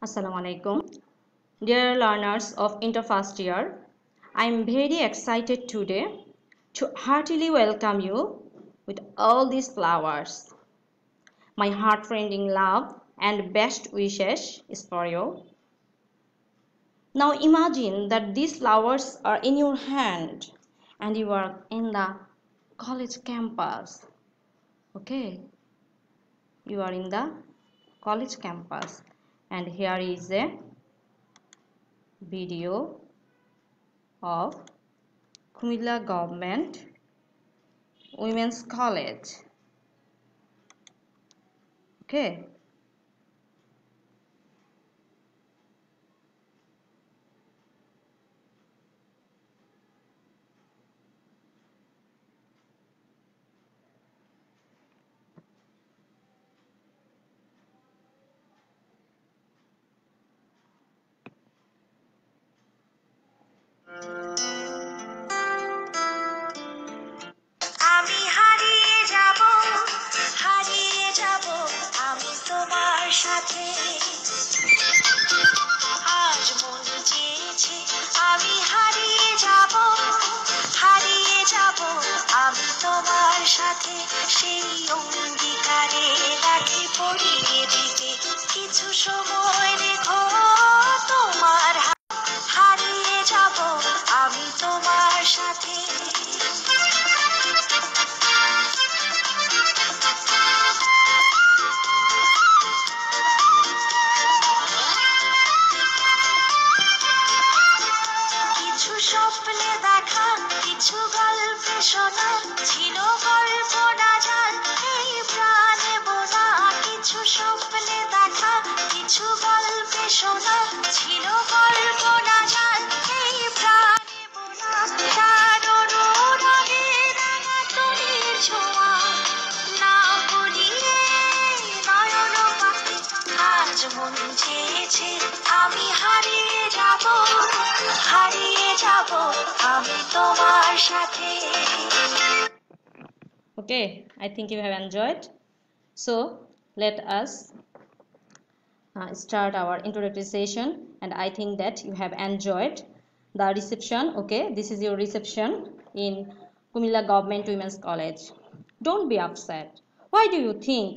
Assalamu alaikum. Dear learners of inter first year, I am very excited today to heartily welcome you with all these flowers. My heart-rending love and best wishes is for you. Now imagine that these flowers are in your hand and you are in the college campus. Okay, you are in the college campus and here is a video of Kumilla Government Women's College. Okay. আমি হারিয়ে যাব আমি তোমার সাথে আজ মন চেয়েছে আমি হারিয়ে যাব আমি তোমার সাথে সেই অঙ্গীকারে রাখি পড়িয়ে দিতে কিছু সময় রেখো তোমার হারিয়ে যাব আমি তোমার সাথে কিছু স্বপ্নে দেখা কিছু গল্পে শোনা ছিল গল্প না জান এই প্রাণে বোনা কিছু স্বপ্নে দেখা কিছু গল্পে শোনা ছিল গল্প না জান এই প্রাণে বোনা তার অনুরাগে রাঙা তুলির ছোঁয়া না ভুলিয়ে নয়ন পাখি আজ মন চেয়েছে আমি হারিয়ে যাব আমি তোমার সাথে Okay, I think you have enjoyed. So let us start our introductory session, and I think that you have enjoyed the reception. Okay, this is your reception in Kumilla Government Women's College. Don't be upset. Why do you think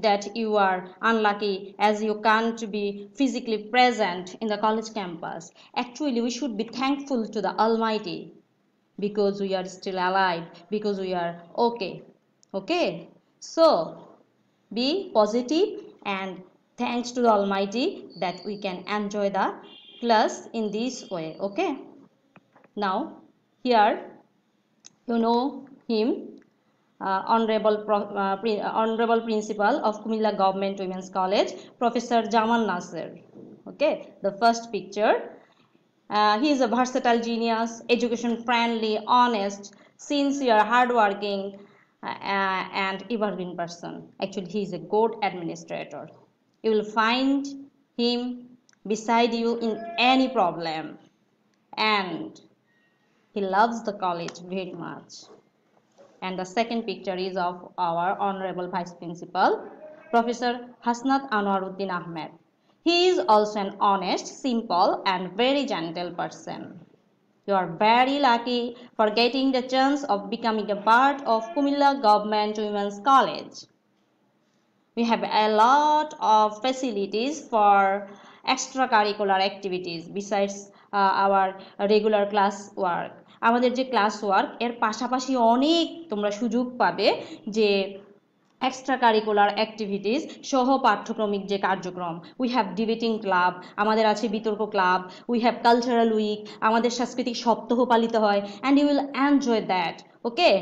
that you are unlucky as you can't be physically present in the college campus? Actually, we should be thankful to the Almighty because we are still alive, because we are okay. So be positive and thanks to the Almighty that we can enjoy the class in this way. Okay, now here you know him, honorable principal of Kumilla Government Women's College, Professor Jamal Nasser. Okay, the first picture. He is a versatile genius, education friendly, honest, sincere, hardworking, and evergreen person. Actually, he is a good administrator. You will find him beside you in any problem, and he loves the college very much. And the second picture is of our honorable vice principal, Professor Hasnat Anwaruddin Ahmed. He is also an honest, simple, and very gentle person. You are very lucky for getting the chance of becoming a part of Kumilla Government Women's College. We have a lot of facilities for extracurricular activities besides our regular class work. আমাদের যে class work এর পাশাপাশি অনেক তোমরা সুযোগ পাবে যে extra curricular activities সহ পাঠ্যক্রমিক যে কার্যক্রম। উই হ্যাভ ডিবেটিং ক্লাব, আমাদের আছে বিতর্ক club, we have cultural week, আমাদের সাংস্কৃতিক সপ্তাহ পালিত হয়, and you will enjoy that. Okay,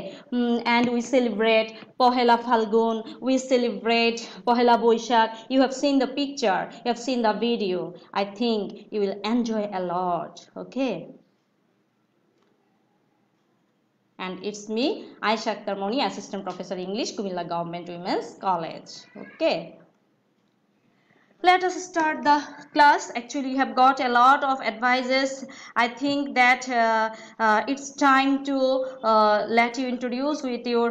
and we celebrate Pohela Falgun, we celebrate Pohela Boishak. You have seen the picture, you have seen the video. I think you will enjoy a lot. Okay, and it's me, Aisha Akhtar Moni, Assistant Professor English, Kumilla Government Women's College. Okay, let us start the class. Actually, you have got a lot of advices. I think that it's time to let you introduce with your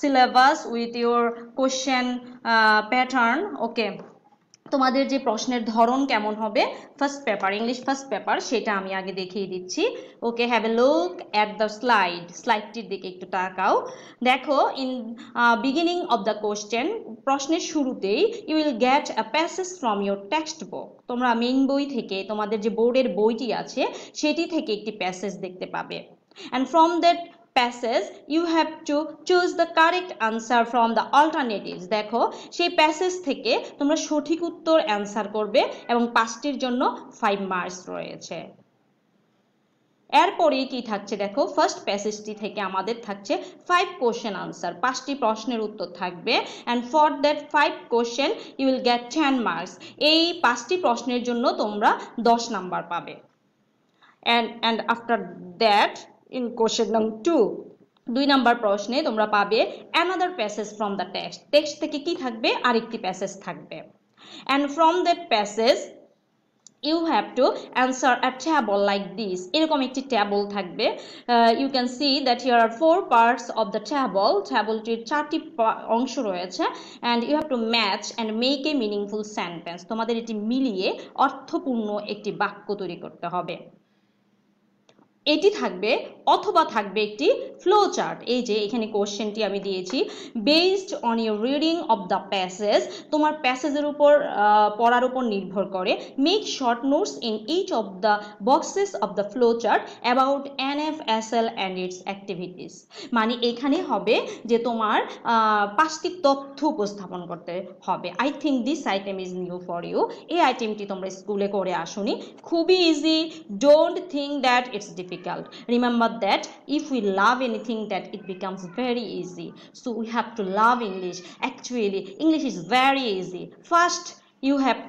syllabus, with your question pattern. Okay, তোমাদের যে প্রশ্নের ধরন কেমন হবে, first paper English first paper, সেটা আমি আগে দেখিয়ে দিচ্ছি। Okay, have a look at the স্লাইডটির দিকে একটু তাকাও। দেখো, in beginning of the question, প্রশ্নের শুরুতেই you will get a passage from your textbook. তোমরা মেইন বই থেকে, তোমাদের যে বোর্ডের বইটি আছে সেটি থেকে একটি প্যাসেজ দেখতে পাবে। And from that passage you have to choose the correct answer from the alternatives। দেখো, সেই প্যাসেজ থেকে তোমরা সঠিক উত্তর অ্যান্সার করবে এবং 5টির জন্য 5 মার্কস রয়েছে। এরপরেই কি থাকছে দেখো, ফার্স্ট প্যাসেজটি থেকে আমাদের থাকছে 5 কোশ্চেন আনসার, 5টি প্রশ্নের উত্তর থাকবে। And for that 5 question you will get 10 marks. এই 5টি প্রশ্নের জন্য তোমরা 10 নাম্বার পাবে। and after that in question number 2, 2 number প্রশ্নে তোমরা পাবে another passage from the text থেকে কি থাকবে, আরেকটি প্যাসেজ থাকবে। and from that passage you have to answer a table like this। এরকম একটি টেবল থাকবে। you can see that here are 4 parts of the table। টেবলটির 4টি অংশ রয়েছে। and you have to match and make a meaningful sentence। তোমাদের এটি মিলিয়ে অর্থপূর্ণ একটি বাক্য তৈরি করতে হবে। এটি থাকবে অথবা থাকবে একটি ফ্লো চার্ট। এই যে এখানে কোশ্চেনটি আমি দিয়েছি, based on your reading of the passage, তোমার প্যাসেজের উপর পড়ার উপর নির্ভর করে make short notes in each of the boxes of the flow chart about NFSL and its activities. মানে এখানে হবে যে তোমার 5টি তথ্য উপস্থাপন করতে হবে। I think this item is new for you. এই আইটেমটি তোমরা স্কুলে করে আসুনি, খুবই easy. Don't think that it's difficult। Remember that if we love anything, that it becomes very easy. So we have to love English. Actually, English is very easy. First, you have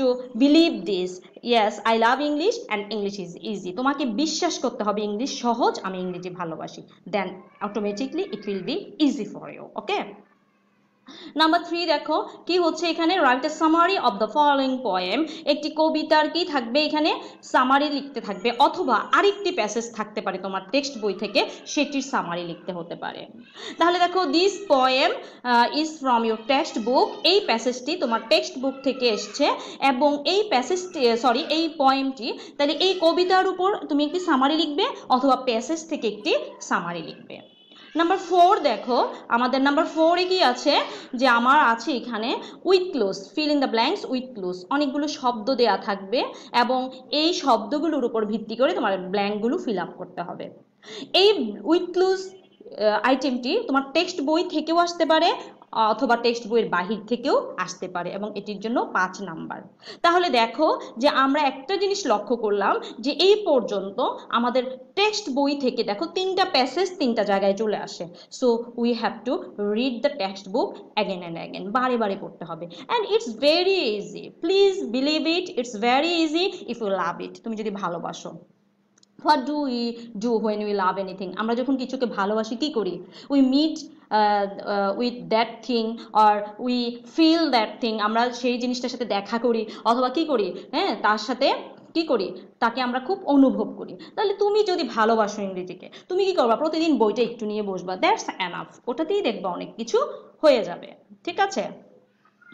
to believe this. Yes, I love English and English is easy. তোমাকে বিশ্বাস করতে হবে English সহজ, আমি ইংরেজি ভালোবাসি। Then automatically it will be easy for you. Okay? Number 3 দেখো কি হচ্ছে এখানে, write a summary of the following poem. একটি কবিতার কি থাকবে, এখানে সামারি লিখতে থাকবে, অথবা আরেকটি প্যাসেজ থাকতে পারে তোমার টেক্সট বই থেকে, সেটির সামারি লিখতে হতে পারে। তাহলে দেখো, this poem is from your text book. এই প্যাসেজটি তোমার টেক্সট বুক থেকে এসছে এবং এই প্যাসেজটি এই পোয়েমটি, তাহলে এই কবিতার উপর তুমি একটি সামারি লিখবে অথবা প্যাসেজ থেকে একটি সামারি লিখবে। নাম্বার 4 দেখো, আমাদের নাম্বার 4-এ কি আছে, যে আমার আছে এখানে with clues, feel in the blanks with clues. অনেকগুলো শব্দ দেয়া থাকবে এবং এই শব্দগুলোর উপর ভিত্তি করে তোমার ব্ল্যাঙ্কগুলো ফিল আপ করতে হবে। এই উইথ ক্লুজ আইটেমটি তোমার টেক্সট বই থেকেও আসতে পারে অথবা টেক্সট বইয়ের বাহির থেকেও আসতে পারে এবং এটির জন্য 5 নাম্বার। তাহলে দেখো যে আমরা একটা জিনিস লক্ষ্য করলাম যে এই পর্যন্ত আমাদের টেক্সট বই থেকে দেখো 3টা প্যাসেজ 3টা জায়গায় চলে আসে। So we have to read the textbook again and again, বারে বারে পড়তে হবে। And it's very easy, please believe it, it's very easy if you love it. তুমি যদি ভালোবাসো। What do we do when we love anything? আমরা যখন কিছুকে ভালোবাসি কি করি? We meet with that thing or we feel that thing। আমরা সেই জিনিসটার সাথে দেখা করি অথবা কি করি, হ্যাঁ, তার সাথে কি করি, তাকে আমরা খুব অনুভব করি। তাহলে তুমি যদি ভালোবাসো ইংরেজিকে, তুমি কি করবা, প্রতিদিন বইটা একটু নিয়ে বসবা, দ্যাটস এনাফ। ওটাতেই দেখবা অনেক কিছু হয়ে যাবে। ঠিক আছে?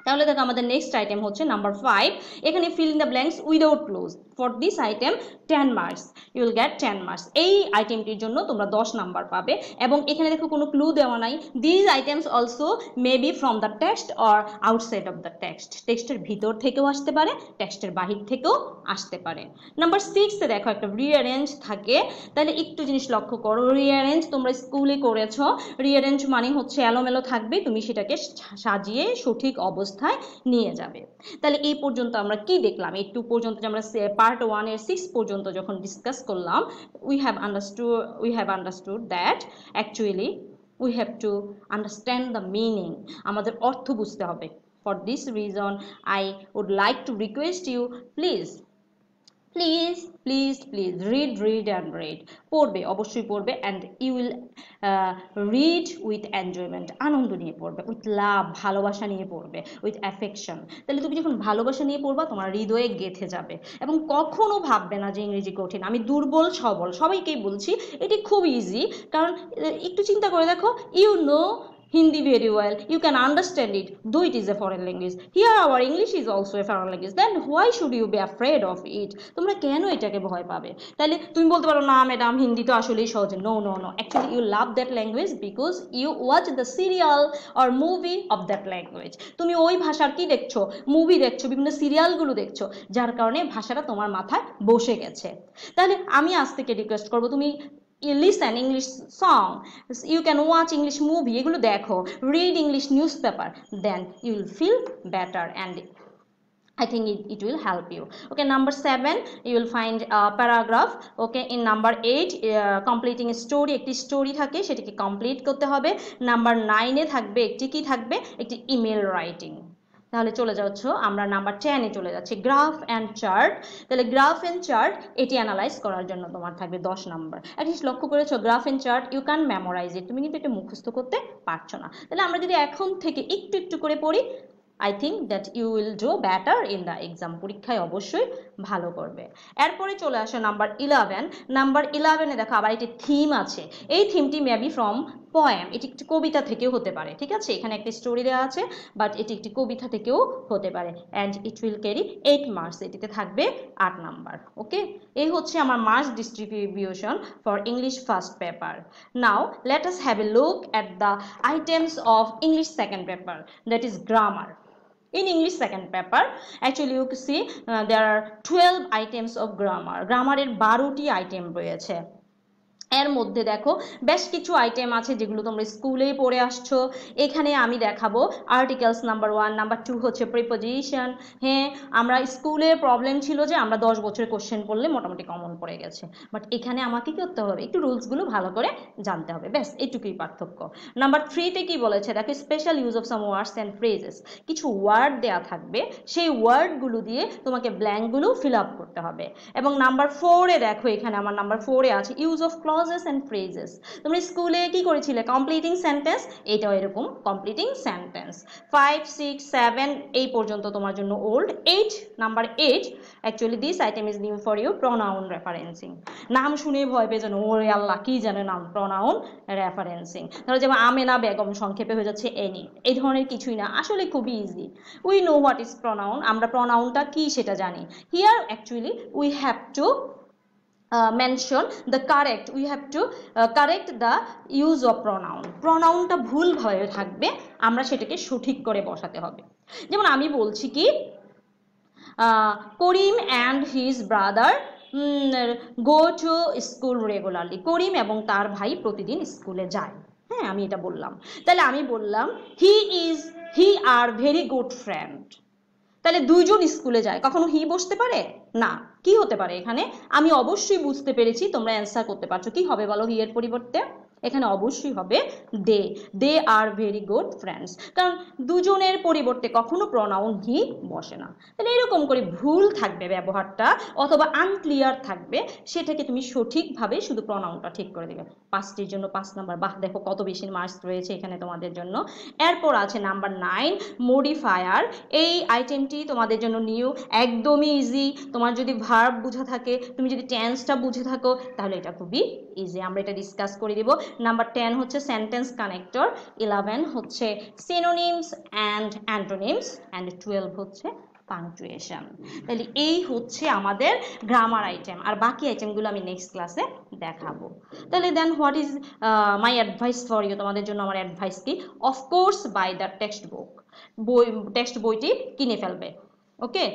তাহলে দেখো আমাদের নেক্সট আইটেম হচ্ছে নাম্বার 5। এখানে fill in the blanks without clues. For this item 10 marks, you will get 10 marks. এই আইটেমটির জন্য তোমরা 10 নাম্বার পাবে এবং এখানে দেখো কোনো ক্লু দেওয়া নাই। This items also may be from the text or outside of the text. টেক্সটের ভিতর থেকেও আসতে পারে, টেক্সটের বাহির থেকেও আসতে পারে। নাম্বার 6-এ দেখো একটা রিঅ্যারেঞ্জ থাকে। তাহলে একটু জিনিস লক্ষ্য করো, রিঅ্যারেঞ্জ তোমরা স্কুলে করেছো। রিঅ্যারেঞ্জ মানে হচ্ছে এলোমেলো থাকবে, তুমি সেটাকে সাজিয়ে সঠিক অবস্থায় নিয়ে যাবে। তাহলে এই পর্যন্ত আমরা কি দেখলাম, এই 2 পর্যন্ত যে আমরা পার্ট 1-এর 6 পর্যন্ত যখন ডিসকাস করলাম, we have understood that actually we have to understand the meaning। আমাদের অর্থ বুঝতে হবে। For this reason I would like to request you, please read and read। পড়বে, অবশ্যই পড়বে, and you will read with enjoyment। আনন্দ নিয়ে পড়বে, with love, ভালোবাসা নিয়ে পড়বে, with affection। তাহলে তুমি যখন ভালোবাসা নিয়ে পড়বা, তোমার হৃদয়ে গেঁথে যাবে এবং কখনো ভাববে না যে ইংরেজি কঠিন। আমি দুর্বল সবল সবাইকেই বলছি, এটি খুব ইজি। কারণ একটু চিন্তা করে দেখো, you know Hindi very well, you can understand it, though it is a foreign language. Here our English is also a foreign language. Then why should you be afraid of it? তোমরা কেন এটাকে ভয় পাবে? তাহলে তুমি বলতে পারো না ম্যাডাম হিন্দি তো আসলেই সহজ। No, no, no. Actually you love that language because you watch the serial or movie of that language. তুমি ওই ভাষার কি দেখছো? মুভি দেখছো, বিভিন্ন সিরিয়ালগুলো দেখছো, যার কারণে ভাষাটা তোমার মাথায় বসে গেছে। তাহলে আমি আজ থেকে রিকোয়েস্ট করবো তুমি you listen English song, you can watch English movie, এগুলো দেখো, read English newspaper, then you will feel better and I think it will help you. Okay, number 7 you will find a paragraph. Okay, in number 8 completing a story, একটি story থাকে সেটাকে complete করতে হবে। Number 9 এ থাকবে একটি কি থাকবে, একটি ইমেল রাইটিং। তাহলে চলে যাচ্ছ আমরা নাম্বার 10 এ চলে যাচ্ছি, গ্রাফ অ্যান্ড চার্ট। তাহলে গ্রাফ অ্যান্ড চার্ট এটি অ্যানালাইজ করার জন্য তোমার থাকবে 10 নাম্বার। অ্যাটলিস্ট লক্ষ্য করেছো graph and chart you can memorise it, তুমি কিন্তু এটা মুখস্থ করতে পারছো না। তাহলে আমরা যদি এখন থেকে একটু একটু করে পড়ি, I think that you will do better in the exam, পরীক্ষায় অবশ্যই ভালো করবে। এরপরে চলে আসো নাম্বার 11। নাম্বার 11 এ দেখো আবার একটি থিম আছে, এই থিমটি মেবি ফ্রম পোয়েম, এটি একটি কবিতা থেকেও হতে পারে, ঠিক আছে, এখানে একটা স্টোরি দেওয়া আছে বাট এটি একটি কবিতা থেকেও হতে পারে and it will carry 8 marks, এটিতে থাকবে 8 নাম্বার। ওকে, এই হচ্ছে আমার marks distribution for English first paper. Now let us have a look at the items of English second paper, that is grammar. In English second paper, actually you can see there are 12 items of grammar. Grammar এর 12টি item রয়েছে। এর মধ্যে দেখো বেশ কিছু item আছে যেগুলো তোমরা স্কুলেই পড়ে আসছো। এখানে আমি দেখাবো আর্টিকেলস নাম্বার 1, নাম্বার 2 হচ্ছে প্রিপোজিশন। হ্যাঁ, আমরা স্কুলে প্রবলেম ছিল যে আমরা 10 বছরের কোশ্চেন পড়লে মোটামুটি কমন পড়ে গেছে, বাট এখানে আমাকে কি করতে হবে, একটু রুলসগুলো ভালো করে জানতে হবে, ব্যাস এটুকুই পার্থক্য। নাম্বার 3 তে কি বলেছে দেখো, special use of some words and phrases, কিছু ওয়ার্ড দেয়া থাকবে, সেই ওয়ার্ডগুলো দিয়ে তোমাকে ব্ল্যাঙ্কগুলো ফিল আপ করতে হবে। এবং নাম্বার 4 এ দেখো, এখানে আমার নাম্বার 4 এ আছে use of clauses and phrases। তোমরা স্কুলে কি করেছিলে, কমপ্লিটিং সেন্টেন্স, এটাও এরকম কমপ্লিটিং সেন্টেন্স। 5, 6, 7 এই পর্যন্ত তোমার জন্য old. 8 number 8 actually this item is new for you, pronoun referencing. নাম শুনে ভয় পেয়ে জানো, ওরে আল্লাহ কি জানে নাম, প্রোনাউন রেফারেন্সিং। ধরো যেমন আমেনা বেগম সংক্ষেপে হয়ে যাচ্ছে এনি, এই ধরনের কিছুই না, আসলে খুবই easy. We know what is pronoun, আমরা প্রোনাউনটা কি সেটা জানি। Here actually we have two mention the correct, we have to correct the use of pronoun, pronounটা ভুল ভাবে থাকবে, আমরা সেটাকে সঠিক করে বসাতে হবে। যেমন আমি বলছি কি করিম and his brother go to school regularly, করিম এবং তার ভাই প্রতিদিন স্কুলে যায়। হ্যাঁ, আমি এটা বললাম। তাহলে আমি বললাম he are very good friend, তাহলে দুইজন স্কুলে যায়, কখনো হি বসতে পারে না, কি হতে পারে এখানে, আমি অবশ্যই বুঝতে পেরেছি, তোমরা অ্যান্সার করতে পারছো, কি হবে বলো হি এর পরিবর্তে, এখানে অবশ্যই হবে দে আর ভেরি গুড ফ্রেন্ডস, কারণ দুজনের পরিবর্তে কখনো প্রোনাউন হি বসে না। তাহলে এরকম করে ভুল থাকবে ব্যবহারটা অথবা আনক্লিয়ার থাকবে, সেটাকে তুমি সঠিকভাবে শুধু প্রোনাউনটা ঠিক করে দিবে। 5টির জন্য 5 নাম্বার, বাহ দেখো কত বেশি মার্কস রয়েছে এখানে তোমাদের জন্য। এরপর আছে নাম্বার 9 মডিফায়ার, এই আইটেমটি তোমাদের জন্য নিউ, একদমই ইজি। তোমার যদি ভার্ব বুঝা থাকে, তুমি যদি টেন্সটা বুঝে থাকো, তাহলে এটা খুবই ইজি, আমরা এটা ডিসকাস করে দিব। নাম্বার 10 হচ্ছে সেন্টেন্স কানেক্টর, 11 হচ্ছে সিনোনিমস অ্যান্ড অ্যান্টোনিমস অ্যান্ড 12 হচ্ছে পাংচুয়েশন। তাহলে এই হচ্ছে আমাদের গ্রামার আইটেম, আর বাকি আইটেমগুলো আমি নেক্সট ক্লাসে দেখাবো। তাহলে then what is my advice for you, তোমাদের জন্য আমার অ্যাডভাইস কি, of course by the textbook, বইটি কিনে ফেলবে। ওকে,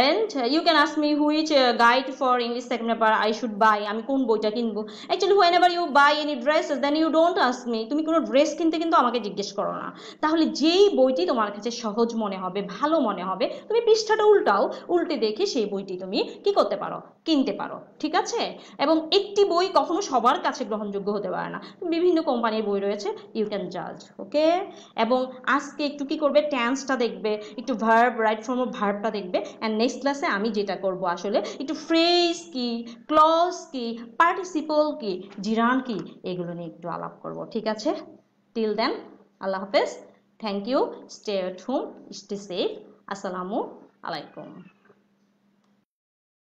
and you can ask me which guide for English second paper I should buy, আমি কোন বইটা কিনবো। Actually whenever you buy any dresses then you don't ask me, তুমি কোনো ড্রেস কিনতে কিন্তু আমাকে জিজ্ঞেস করো না। তাহলে যেই বইটি তোমার কাছে সহজ মনে হবে, ভালো মনে হবে, তুমি পৃষ্ঠাটা উল্টাও, উল্টে দেখে সেই বইটি তুমি কি করতে পারো, কিনতে পারো, ঠিক আছে। এবং একটি বই কখনো সবার কাছে গ্রহণযোগ্য হতে পারে না, বিভিন্ন কোম্পানির বই রয়েছে, ইউ ক্যান জাজ। ওকে, এবং আজকে একটু কি করবে, টেন্সটা দেখবে, একটু ভার্ব, রাইট ফর্ম অফ ভার্বটা দেখবে, অ্যান্ড নেক্সট ক্লাসে আমি যেটা করব আসলে একটু ফ্রেজ কি, ক্লজ কি, পার্টিসিপল কি, জিরান কি, এগুলো নিয়ে একটু আলাপ করব, ঠিক আছে। টিল দেন আল্লাহ হাফেজ, thank you, stay at home, stay safe, আসসালামু আলাইকুম।